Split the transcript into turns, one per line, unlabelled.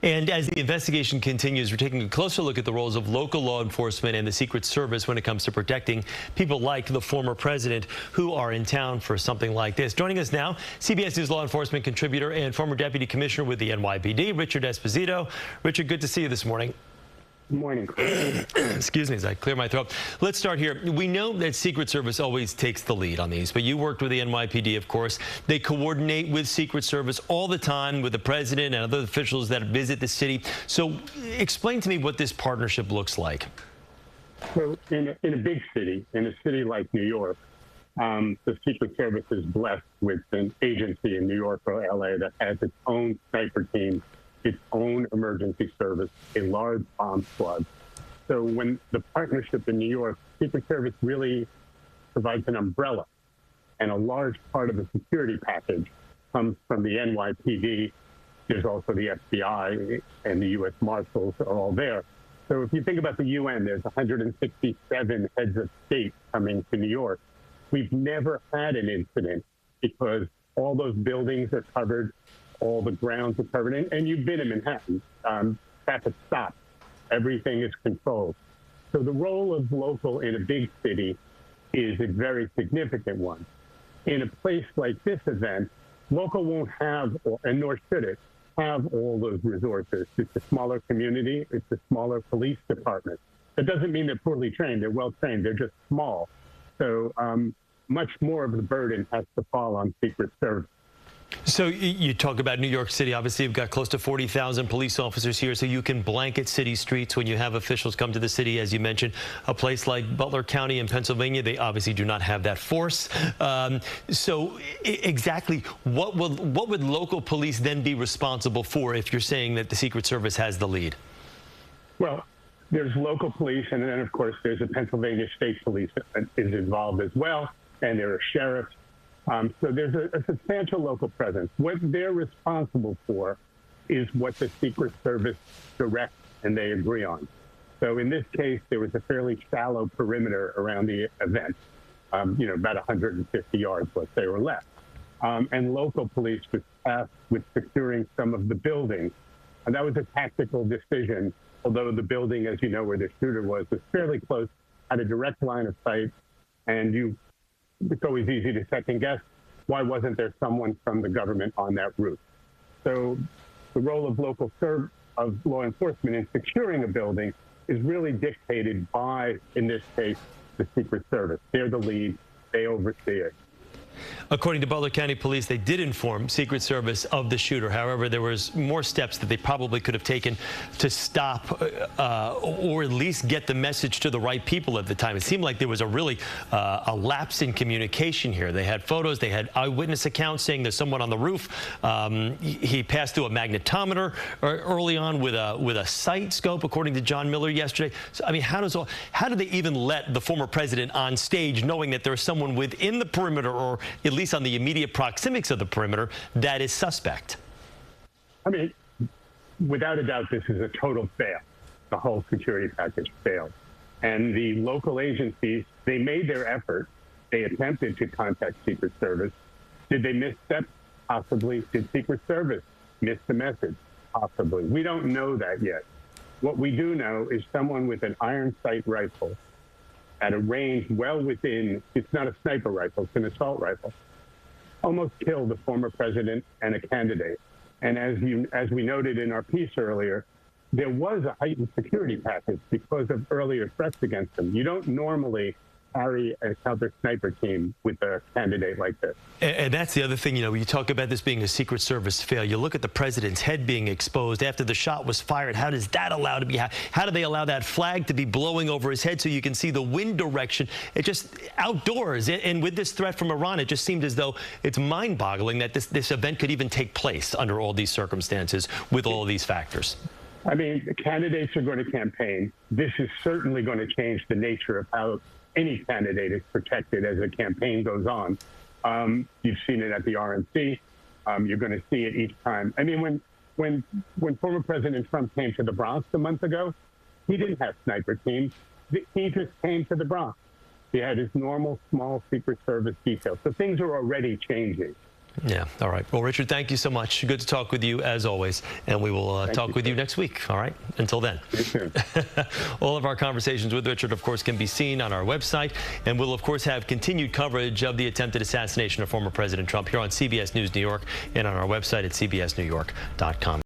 And as the investigation continues, we're taking a closer look at the roles of local law enforcement and the Secret Service when it comes to protecting people like the former president who are in town for something like this. Joining us now, CBS News law enforcement contributor and former deputy commissioner with the NYPD, Richard Esposito. Richard, good to see you this morning.
Good morning.
Excuse me as I clear my throat. Let's start here. We know that Secret Service always takes the lead on these, but you worked with the NYPD, of course. They coordinate with Secret Service all the time with the president and other officials that visit the city. So explain to me what this partnership looks like.
So in a big city, in a city like New York, the Secret Service is blessed with an agency in New York or LA that has its own sniper team, its own emergency service, a large bomb squad. So when the partnership in New York, Secret Service really provides an umbrella, and a large part of the security package comes from the NYPD. There's also the FBI and the U.S. Marshals are all there. So if you think about the UN, there's 167 heads of state coming to New York. We've never had an incident because all those buildings are covered, all the grounds are covered, and you've been in Manhattan. Traffic stops. Everything is controlled. So the role of local in a big city is a very significant one. In a place like this event, local won't have, and nor should it, have all those resources. It's a smaller community. It's a smaller police department. That doesn't mean they're poorly trained. They're well trained. They're just small. So much more of the burden has to fall on Secret Service.
So you talk about New York City. Obviously, you've got close to 40,000 police officers here, so you can blanket city streets when you have officials come to the city. As you mentioned, a place like Butler County in Pennsylvania, they obviously do not have that force. So exactly what would local police then be responsible for if you're saying that the Secret Service has the lead?
Well, there's local police, and then, of course, there's a Pennsylvania State Police that is involved as well, and there are sheriffs. So there's a substantial local presence. What they're responsible for is what the Secret Service directs and they agree on. So in this case, there was a fairly shallow perimeter around the event, about 150 yards, let's say, or less. And local police was tasked with securing some of the buildings. And that was a tactical decision, although the building, as you know, where the shooter was fairly close, had a direct line of sight, and it's always easy to second guess, why wasn't there someone from the government on that route? So the role of of law enforcement in securing a building is really dictated by, in this case, the Secret Service. They're the lead, they oversee it.
According to Butler County Police, they did inform Secret Service of the shooter. However, there was more steps that they probably could have taken to stop or at least get the message to the right people at the time. It seemed like there was a a lapse in communication here. They had photos, they had eyewitness accounts saying there's someone on the roof. He passed through a magnetometer early on with a sight scope, according to John Miller yesterday. So, I mean, how do they even let the former president on stage knowing that there's someone within the perimeter, or at least on the immediate proximities of the perimeter, that is suspect?
I mean, without a doubt, this is a total fail. The whole security package failed. And the local agencies, they made their effort. They attempted to contact Secret Service. Did they misstep? Possibly. Did Secret Service miss the message? Possibly. We don't know that yet. What we do know is someone with an iron sight rifle at a range well within, it's not a sniper rifle, it's an assault rifle, almost killed the former president and a candidate. And as we noted in our piece earlier, there was a heightened security package because of earlier threats against him. You don't normally carry a counter sniper team with a candidate like this.
And that's the other thing, you talk about this being a Secret Service fail. You look at the president's head being exposed after the shot was fired. How does that allow to be? How do they allow that flag to be blowing over his head so you can see the wind direction? It just outdoors. And with this threat from Iran, it just seemed as though it's mind-boggling that this event could even take place under all these circumstances with all of these factors.
I mean, the candidates are going to campaign. This is certainly going to change the nature of how any candidate is protected as a campaign goes on. You've seen it at the RNC. You're going to see it each time. I mean, when former President Trump came to the Bronx a month ago, he didn't have sniper teams. He just came to the Bronx. He had his normal small Secret Service detail. So things are already changing.
Yeah. All right. Well, Richard, thank you so much. Good to talk with you as always. And we will talk with you next week. All right. Until then. All of our conversations with Richard, of course, can be seen on our website. And we'll, of course, have continued coverage of the attempted assassination of former President Trump here on CBS News New York and on our website at cbsnewyork.com.